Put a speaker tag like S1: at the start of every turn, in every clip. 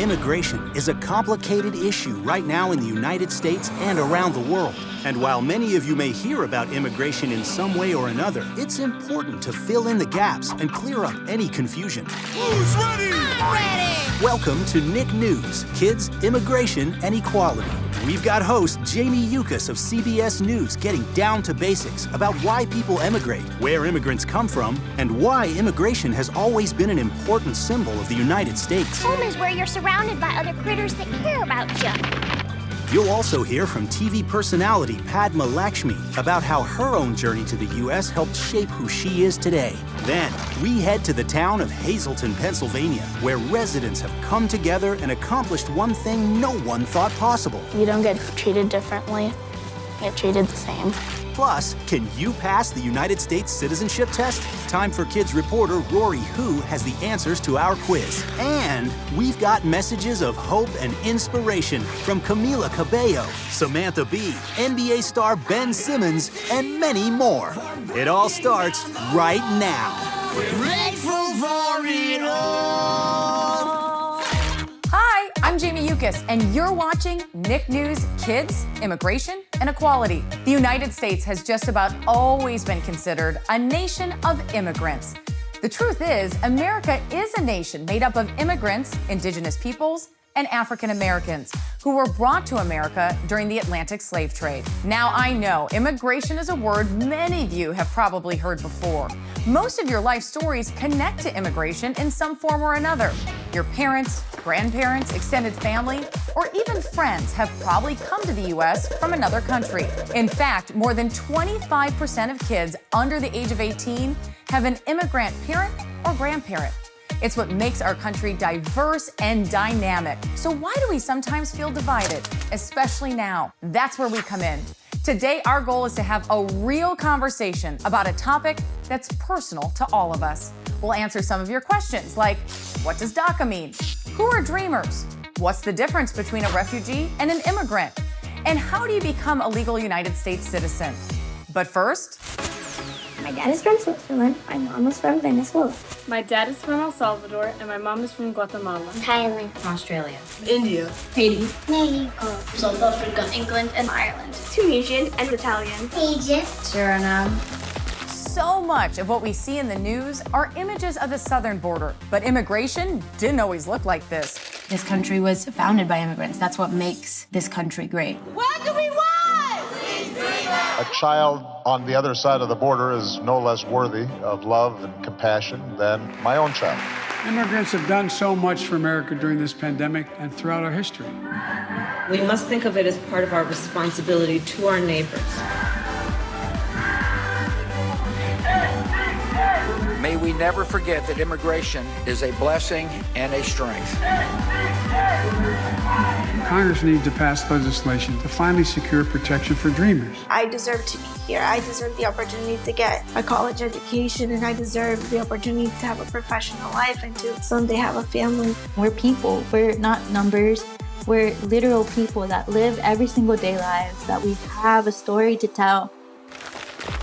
S1: Immigration is a complicated issue right now in the United States and around the world. And while many of you may hear about immigration in some way or another, it's important to fill in the gaps and clear up any confusion.
S2: Who's ready?
S3: I'm ready!
S1: Welcome to Nick News, Kids, Immigration, and Equality. We've got host Jamie Yukas of CBS News getting down to basics about why people emigrate, where immigrants come from, and why immigration has always been an important symbol of the United States.
S3: Home is where you're surrounded by other critters that care about you.
S1: You'll also hear from TV personality Padma Lakshmi about how her own journey to the U.S. helped shape who she is today. Then, we head to the town of Hazelton, Pennsylvania, where residents have come together and accomplished one thing no one thought possible.
S4: You don't get treated differently. You get treated the same.
S1: Plus, can you pass the United States citizenship test? Time for Kids reporter Rory Hu has the answers to our quiz. And we've got messages of hope and inspiration from Camila Cabello, Samantha Bee, NBA star Ben Simmons, and many more. It all starts right now.
S2: We're grateful for it all.
S5: Hi, I'm Jamie Yukas, and you're watching Nick News Kids, Immigration, and Equality. The United States has just about always been considered a nation of immigrants. The truth is, America is a nation made up of immigrants, indigenous peoples, and African Americans who were brought to America during the Atlantic slave trade. Now, I know immigration is a word many of you have probably heard before. Most of your life stories connect to immigration in some form or another. Your parents, grandparents, extended family, or even friends have probably come to the U.S. from another country. In fact, more than 25% of kids under the age of 18 have an immigrant parent or grandparent. It's what makes our country diverse and dynamic. So why do we sometimes feel divided, especially now? That's where we come in. Today, our goal is to have a real conversation about a topic that's personal to all of us. We'll answer some of your questions like, what does DACA mean? Who are dreamers? What's the difference between a refugee and an immigrant? And how do you become a legal United States citizen? But first,
S6: my dad is from Switzerland. My mom is from Venezuela.
S7: My dad is from El Salvador, and my mom is from Guatemala.
S6: Thailand.
S8: Australia.
S7: India.
S8: Haiti.
S6: Mexico.
S8: South Africa.
S6: England and Ireland. Tunisian and Italian.
S8: Egypt. Suriname.
S5: so much of what we see in the news are images of the southern border, but immigration didn't always look like this.
S8: This country was founded by immigrants. That's what makes this country great.
S3: What do we want?
S9: A child on the other side of the border is no less worthy of love and compassion than my own child.
S10: Immigrants have done so much for America during this pandemic and throughout our history.
S11: We must think of it as part of our responsibility to our neighbors.
S12: May we never forget that immigration is a blessing and a strength.
S10: Congress needs to pass legislation to finally secure protection for dreamers.
S13: I deserve to be here. I deserve the opportunity to get a college education, and I deserve the opportunity to have a professional life and to someday have a family.
S14: We're people. We're not numbers. We're literal people that live every single day lives, that we have a story to tell.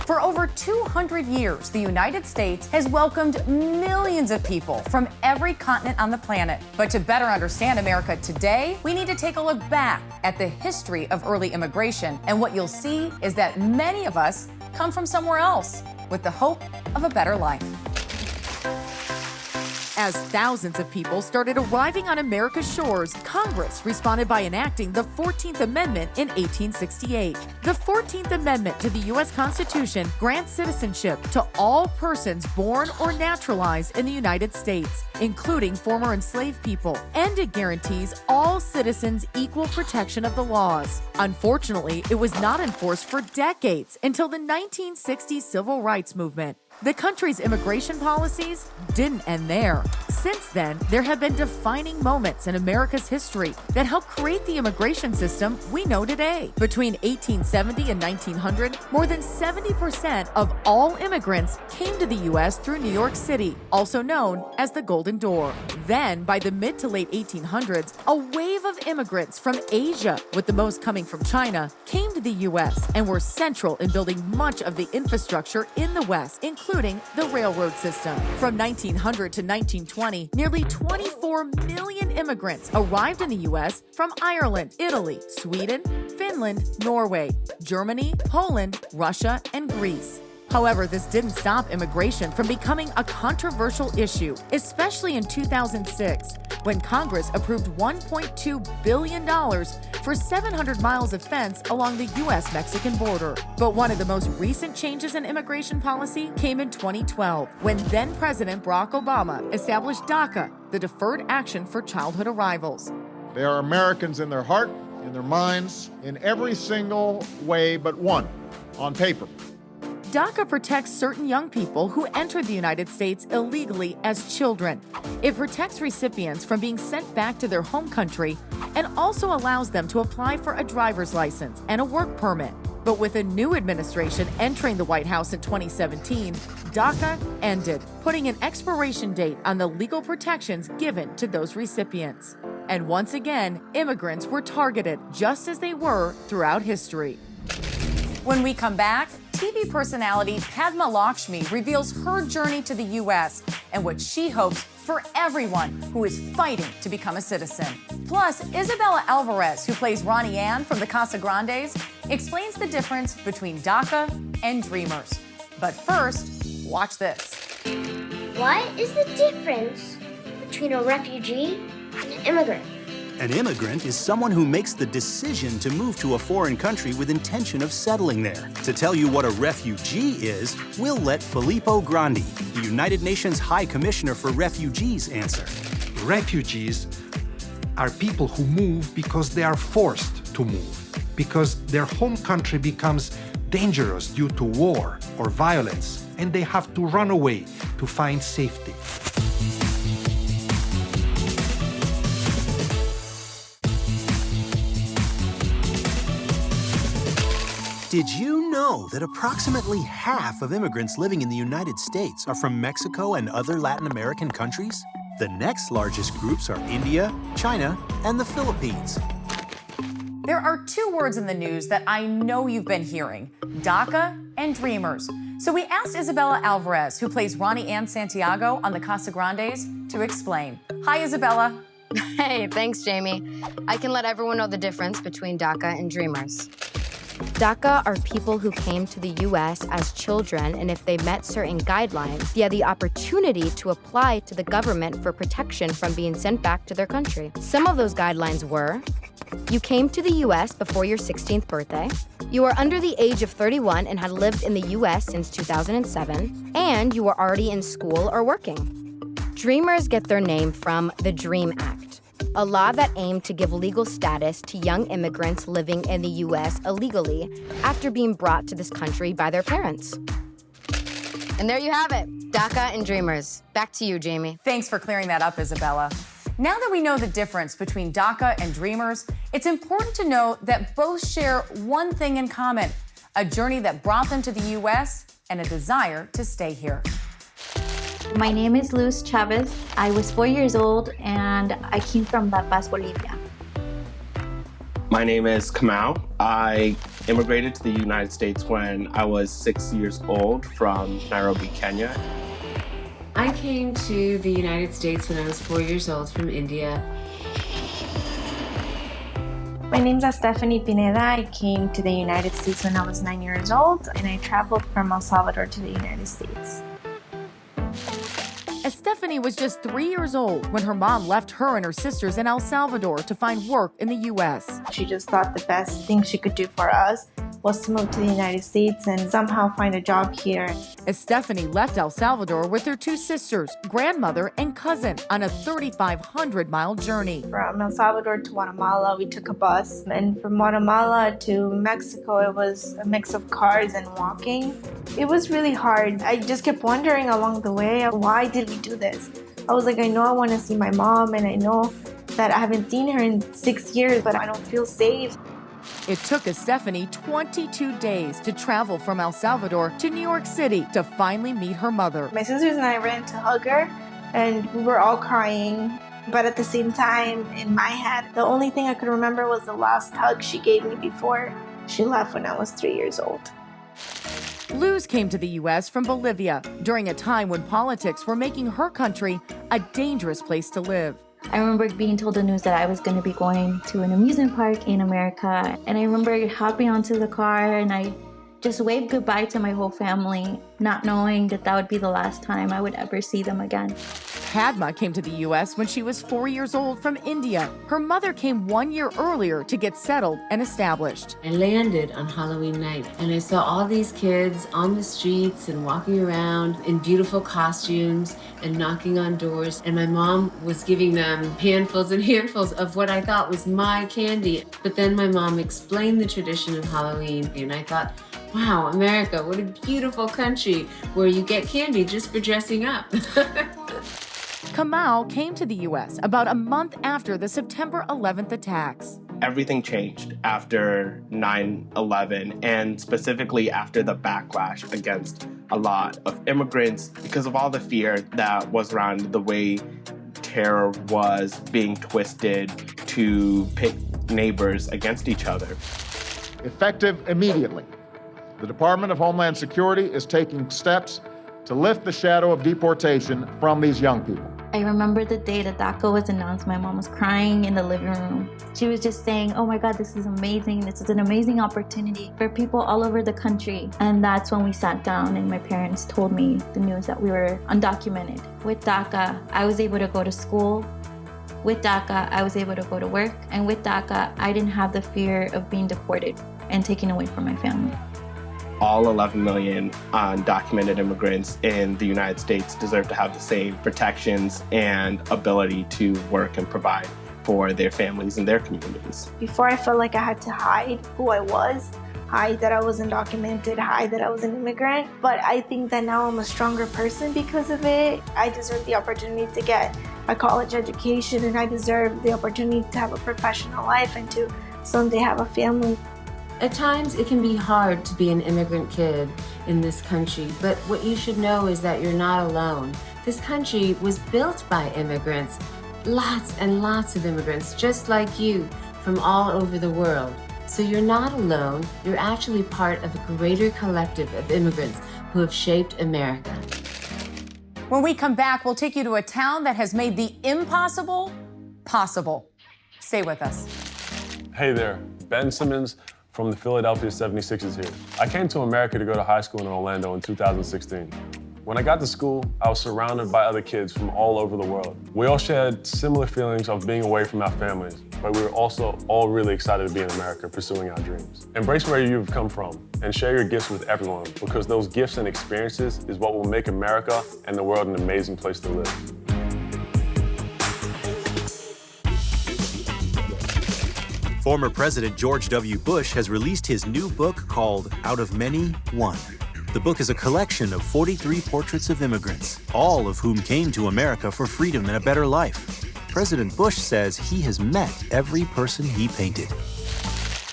S5: For over 200 years, the United States has welcomed millions of people from every continent on the planet. But to better understand America today, we need to take a look back at the history of early immigration. And what you'll see is that many of us come from somewhere else with the hope of a better life. As thousands of people started arriving on America's shores, Congress responded by enacting the 14th Amendment in 1868. The 14th Amendment to the U.S. Constitution grants citizenship to all persons born or naturalized in the United States, including former enslaved people, and it guarantees all citizens equal protection of the laws. Unfortunately, it was not enforced for decades until the 1960s Civil Rights Movement. The country's immigration policies didn't end there. Since then, there have been defining moments in America's history that helped create the immigration system we know today. Between 1870 and 1900, more than 70% of all immigrants came to the U.S. through New York City, also known as the Golden Door. Then, by the mid to late 1800s, a wave of immigrants from Asia, with the most coming from China, came to to the U.S. and were central in building much of the infrastructure in the West, including the railroad system. From 1900 to 1920, nearly 24 million immigrants arrived in the U.S. from Ireland, Italy, Sweden, Finland, Norway, Germany, Poland, Russia, and Greece. However, this didn't stop immigration from becoming a controversial issue, especially in 2006, when Congress approved $1.2 billion for 700 miles of fence along the U.S.-Mexican border. But one of the most recent changes in immigration policy came in 2012, when then-President Barack Obama established DACA, the Deferred Action for Childhood Arrivals.
S9: They are Americans in their heart, in their minds, in every single way but one, on paper.
S5: DACA protects certain young people who entered the United States illegally as children. It protects recipients from being sent back to their home country and also allows them to apply for a driver's license and a work permit. But with a new administration entering the White House in 2017, DACA ended, putting an expiration date on the legal protections given to those recipients. And once again, immigrants were targeted, just as they were throughout history. When we come back, TV personality Padma Lakshmi reveals her journey to the U.S. and what she hopes for everyone who is fighting to become a citizen. Plus, Isabella Alvarez, who plays Ronnie Ann from the Casagrandes, explains the difference between DACA and Dreamers. But first, watch this.
S3: What is the difference between a refugee and an immigrant?
S1: An immigrant is someone who makes the decision to move to a foreign country with intention of settling there. To tell you what a refugee is, we'll let Filippo Grandi, the United Nations High Commissioner for Refugees, answer.
S15: Refugees are people who move because they are forced to move, because their home country becomes dangerous due to war or violence, and they have to run away to find safety.
S1: Did you know that approximately half of immigrants living in the United States are from Mexico and other Latin American countries? The next largest groups are India, China, and the Philippines.
S5: There are two words in the news that I know you've been hearing: DACA and Dreamers. So we asked Isabella Alvarez, who plays Ronnie Ann Santiago on the Casagrandes, to explain. Hi, Isabella.
S8: Hey, thanks, Jamie. I can let everyone know the difference between DACA and Dreamers. DACA are people who came to the U.S. as children, and if they met certain guidelines, they had the opportunity to apply to the government for protection from being sent back to their country. Some of those guidelines were: you came to the U.S. before your 16th birthday, you are under the age of 31 and had lived in the U.S. since 2007, and you were already in school or working. Dreamers get their name from the DREAM Act, a law that aimed to give legal status to young immigrants living in the U.S. illegally after being brought to this country by their parents. And there you have it, DACA and Dreamers. Back to you, Jamie.
S5: Thanks for clearing that up, Isabella. Now that we know the difference between DACA and Dreamers, it's important to know that both share one thing in common: a journey that brought them to the U.S. and a desire to stay here.
S14: My name is Luz Chavez. I was 4 years old and I came from La Paz, Bolivia.
S16: My name is Kamau. I immigrated to the United States when I was 6 years old from Nairobi, Kenya.
S17: I came to the United States when I was 4 years old from India.
S13: My name's Stephanie Pineda. I came to the United States when I was 9 years old, and I traveled from El Salvador to the United States.
S5: Stephanie was just 3 years old when her mom left her and her sisters in El Salvador to find work in the U.S.
S13: She just thought the best thing she could do for us was to move to the United States and somehow find a job here.
S5: Stephanie left El Salvador with her two sisters, grandmother, and cousin on a 3,500-mile journey.
S13: From El Salvador to Guatemala, we took a bus. And from Guatemala to Mexico, it was a mix of cars and walking. It was really hard. I just kept wondering along the way, why did we do this? I was like, I know I want to see my mom, and I know that I haven't seen her in 6 years, but I don't feel safe.
S5: It took Stephanie 22 days to travel from El Salvador to New York City to finally meet her mother.
S13: My sisters and I ran to hug her, and we were all crying. But at the same time, in my head, the only thing I could remember was the last hug she gave me before She left when I was 3 years old.
S5: Luz came to the U.S. from Bolivia during a time when politics were making her country a dangerous place to live.
S14: I remember being told the news that I was going to be going to an amusement park in America. And I remember hopping onto the car and I just waved goodbye to my whole family, not knowing that that would be the last time I would ever see them again.
S5: Padma came to the U.S. when she was 4 years old from India. Her mother came 1 year earlier to get settled and established.
S17: I landed on Halloween night and I saw all these kids on the streets and walking around in beautiful costumes and knocking on doors. And my mom was giving them handfuls and handfuls of what I thought was my candy. But then my mom explained the tradition of Halloween and I thought, wow, America, what a beautiful country where you get candy just for dressing up.
S5: Kamau came to the U.S. about a month after the September 11th attacks.
S16: Everything changed after 9/11, and specifically after the backlash against a lot of immigrants because of all the fear that was around the way terror was being twisted to pit neighbors against each other.
S9: Effective immediately, the Department of Homeland Security is taking steps to lift the shadow of deportation from these young people.
S14: I remember the day that DACA was announced, my mom was crying in the living room. She was just saying, oh my God, this is amazing. This is an amazing opportunity for people all over the country. And that's when we sat down and my parents told me the news that we were undocumented. With DACA, I was able to go to school. With DACA, I was able to go to work. And with DACA, I didn't have the fear of being deported and taken away from my family.
S16: All 11 million undocumented immigrants in the United States deserve to have the same protections and ability to work and provide for their families and their communities.
S13: Before, I felt like I had to hide who I was, hide that I was undocumented, hide that I was an immigrant. But I think that now I'm a stronger person because of it. I deserve the opportunity to get a college education, and I deserve the opportunity to have a professional life and to someday have a family.
S17: At times, it can be hard to be an immigrant kid in this country, but what you should know is that you're not alone. This country was built by immigrants, lots and lots of immigrants, just like you, from all over the world. So you're not alone, you're actually part of a greater collective of immigrants who have shaped America.
S5: When we come back, we'll take you to a town that has made the impossible possible. Stay with us.
S18: Hey there, Ben Simmons from the Philadelphia 76ers here. I came to America to go to high school in Orlando in 2016. When I got to school, I was surrounded by other kids from all over the world. We all shared similar feelings of being away from our families, but we were also all really excited to be in America pursuing our dreams. Embrace where you've come from and share your gifts with everyone, because those gifts and experiences is what will make America and the world an amazing place to live.
S1: Former President George W. Bush has released his new book called Out of Many, One. The book is a collection of 43 portraits of immigrants, all of whom came to America for freedom and a better life. President Bush says he has met every person he painted.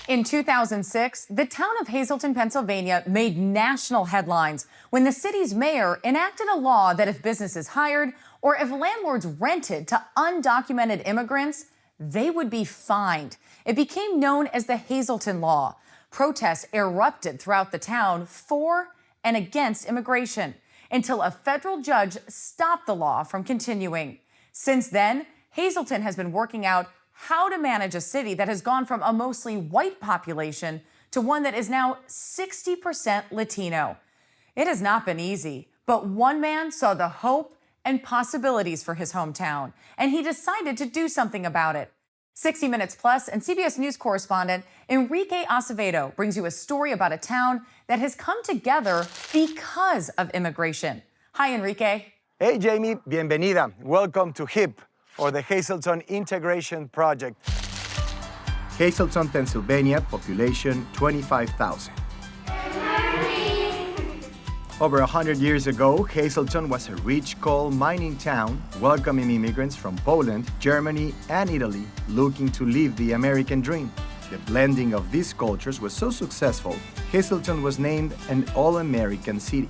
S5: In 2006, the town of Hazelton, Pennsylvania made national headlines when the city's mayor enacted a law that if businesses hired or if landlords rented to undocumented immigrants, they would be fined. It became known as the Hazelton Law. Protests erupted throughout the town for and against immigration until a federal judge stopped the law from continuing. Since then, Hazelton has been working out how to manage a city that has gone from a mostly white population to one that is now 60% Latino. It has not been easy, but one man saw the hope and possibilities for his hometown, and he decided to do something about it. 60 Minutes Plus and CBS News correspondent Enrique Acevedo brings you a story about a town that has come together because of immigration. Hi, Enrique.
S19: Hey, Jamie. Bienvenida. Welcome to HIP, or the Hazelton Integration Project.
S20: Hazelton, Pennsylvania, population 25,000. Over 100 years ago, Hazelton was a rich coal mining town, welcoming immigrants from Poland, Germany, and Italy looking to live the American dream. The blending of these cultures was so successful, Hazelton was named an all-American city.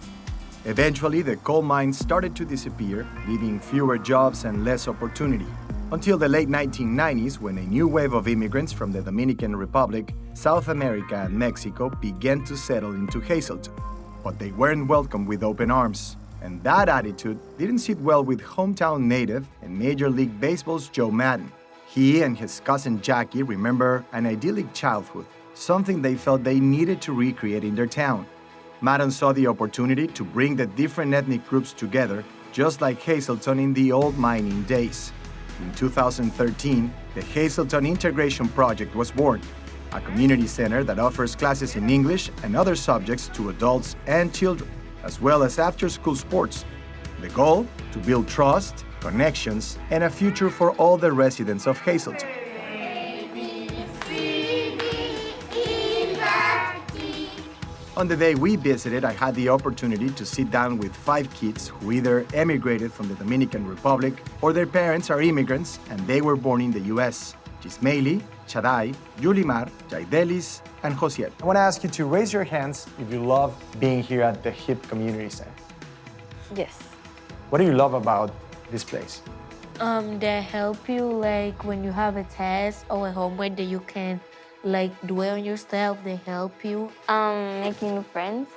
S20: Eventually, the coal mines started to disappear, leaving fewer jobs and less opportunity. until the late 1990s when a new wave of immigrants from the Dominican Republic, South America, and Mexico began to settle into Hazelton. But they weren't welcomed with open arms. And that attitude didn't sit well with hometown native and Major League Baseball's Joe Madden. He and his cousin Jackie remember an idyllic childhood, something they felt they needed to recreate in their town. Madden saw the opportunity to bring the different ethnic groups together, just like Hazelton in the old mining days. In 2013, the Hazelton Integration Project was born, a community center that offers classes in English and other subjects to adults and children, as well as after-school sports. The goal? To build trust, connections, and a future for all the residents of Hazelton. On the day we visited, I had the opportunity to sit down with 5 kids who either emigrated from the Dominican Republic or their parents are immigrants and they were born in the US. Gismeili, Chadai, Yulimar, Jaidelis, and Josiel.
S19: I want to ask you to raise your hands if you love being here at the HIP Community Center.
S21: Yes.
S19: What do you love about this place?
S21: They help you like when you have a test or a homework that you can like do it on yourself. They help you.
S6: Making new friends.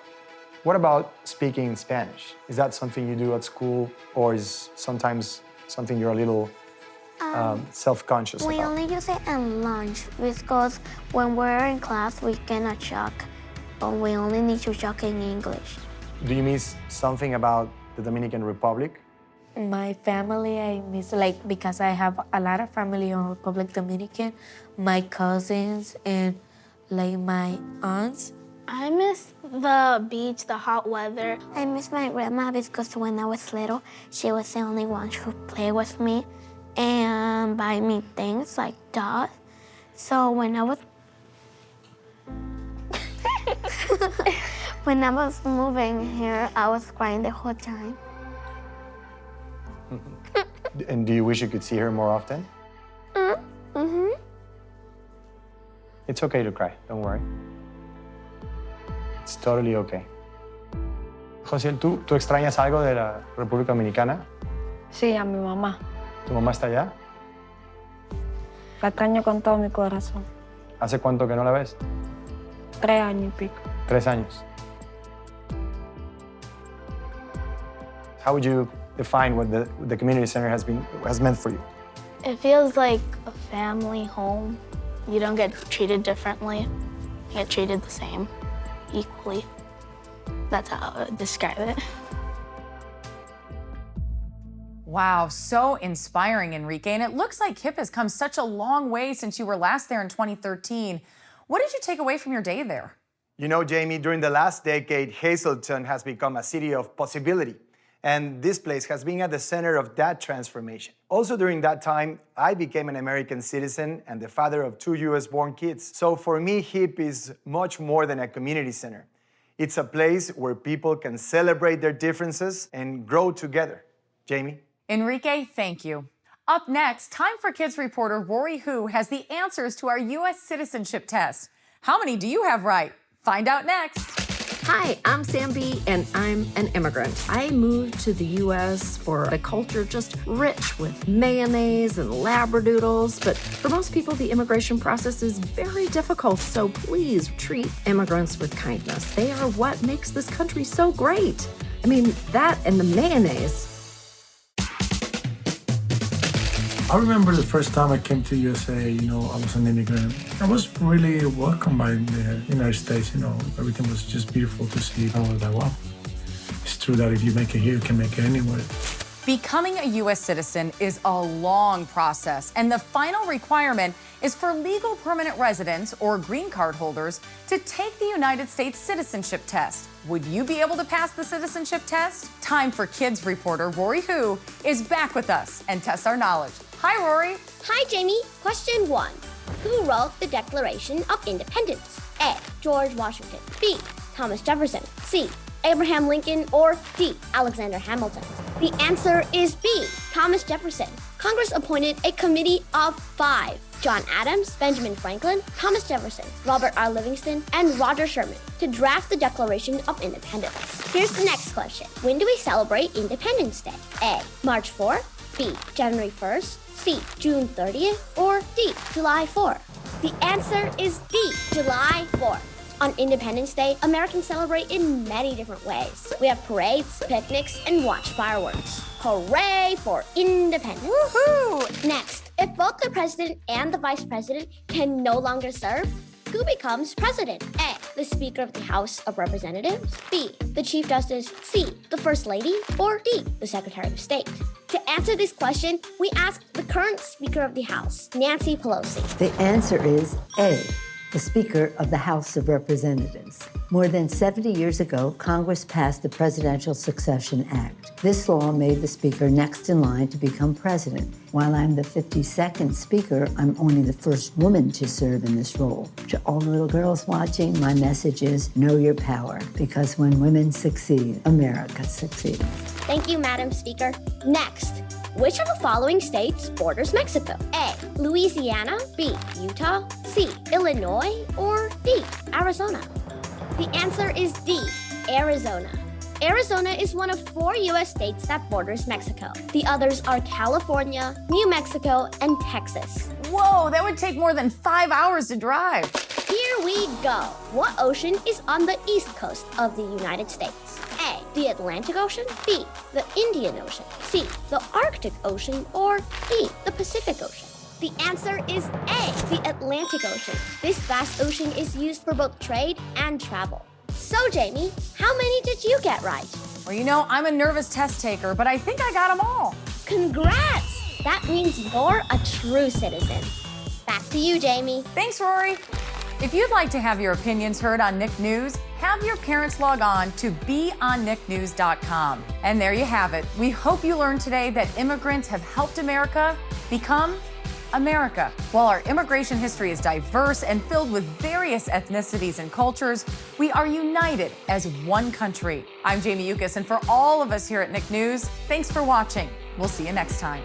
S19: What about speaking Spanish? Is that something you do at school or is sometimes something you're a little self-conscious
S3: We
S19: about?
S3: only use it in lunch because when we're in class, we cannot talk, but we only need to talk in English.
S19: Do you miss something about the Dominican Republic?
S21: My family, I miss like because I have a lot of family in Republic Dominican, my cousins and like my aunts.
S4: I miss the beach, the hot weather.
S3: I miss my grandma because when I was little, she was the only one who played with me and buy me things like dolls. So when I was when I was moving here, I was crying the whole time.
S19: And do you wish you could see her more often?
S3: Mm-hmm.
S19: It's okay to cry, don't worry. It's totally okay. Josiel, ¿tú extrañas algo de la República Dominicana?
S21: Sí, a mi mamá.
S19: ¿Tu mamá está allá?
S21: La extraño con todo mi corazón.
S19: ¿Hace cuánto que no la ves?
S21: 3 años y pico.
S19: 3 años. How would you define what the community center has meant for you?
S4: It feels like a family home. You don't get treated differently. You get treated the same, equally. That's how I would describe it.
S5: Wow, so inspiring, Enrique. And it looks like HIP has come such a long way since you were last there in 2013. What did you take away from your day there?
S19: You know, Jamie, during the last decade, Hazelton has become a city of possibility. And this place has been at the center of that transformation. Also during that time, I became an American citizen and the father of 2 US-born kids. So for me, HIP is much more than a community center. It's a place where people can celebrate their differences and grow together. Jamie?
S5: Enrique, thank you. Up next, Time for Kids reporter Rory Hu has the answers to our U.S. citizenship test. How many do you have right? Find out next.
S22: Hi, I'm Sam B, and I'm an immigrant. I moved to the U.S. for a culture just rich with mayonnaise and labradoodles, but for most people, the immigration process is very difficult, so please treat immigrants with kindness. They are what makes this country so great. I mean, that and the mayonnaise.
S10: I remember the first time I came to USA, I was an immigrant. I was really welcomed by the United States, Everything was just beautiful to see. I was like, wow, it's true that if you make it here, you can make it anywhere.
S5: Becoming a U.S. citizen is a long process, and the final requirement is for legal permanent residents or green card holders to take the United States citizenship test. Would you be able to pass the citizenship test? Time for Kids reporter Rory Hu is back with us and tests our knowledge. Hi, Rory.
S3: Hi, Jamie. Question 1. Who wrote the Declaration of Independence? A. George Washington. B. Thomas Jefferson. C. Abraham Lincoln. Or D. Alexander Hamilton. The answer is B. Thomas Jefferson. Congress appointed a committee of 5. John Adams, Benjamin Franklin, Thomas Jefferson, Robert R. Livingston, and Roger Sherman to draft the Declaration of Independence. Here's the next question. When do we celebrate Independence Day? A. March 4th. B. January 1st. C, June 30th, or D, July 4th? The answer is D, July 4th. On Independence Day, Americans celebrate in many different ways. We have parades, picnics, and watch fireworks. Hooray for independence! Woohoo! Next, if both the president and the vice president can no longer serve, who becomes president? A, the Speaker of the House of Representatives. B, the Chief Justice. C, the First Lady. Or D, the Secretary of State. To answer this question, we asked the current Speaker of the House, Nancy Pelosi.
S2: The answer is A, the Speaker of the House of Representatives. More than 70 years ago, Congress passed the Presidential Succession Act. This law made the Speaker next in line to become president. While I'm the 52nd Speaker, I'm only the first woman to serve in this role. To all the little girls watching, my message is know your power, because when women succeed, America succeeds.
S3: Thank you, Madam Speaker. Next, which of the following states borders Mexico? A, Louisiana. B, Utah. C, Illinois. Or D, Arizona? The answer is D, Arizona. Arizona is one of 4 U.S. states that borders Mexico. The others are California, New Mexico, and Texas.
S5: Whoa, that would take more than 5 hours to drive.
S3: Here we go. What ocean is on the east coast of the United States? A, the Atlantic Ocean. B, the Indian Ocean. C, the Arctic Ocean. Or D, the Pacific Ocean? The answer is A, the Atlantic Ocean. This vast ocean is used for both trade and travel. So, Jamie, how many did you get right?
S5: Well, you know, I'm a nervous test taker, but I think I got them all.
S3: Congrats! That means you're a true citizen. Back to you, Jamie.
S5: Thanks, Rory. If you'd like to have your opinions heard on Nick News, have your parents log on to beonnicknews.com. And there you have it. We hope you learned today that immigrants have helped America become America. While our immigration history is diverse and filled with various ethnicities and cultures, we are united as one country. I'm Jamie Yukas, and for all of us here at Nick News, thanks for watching. We'll see you next time.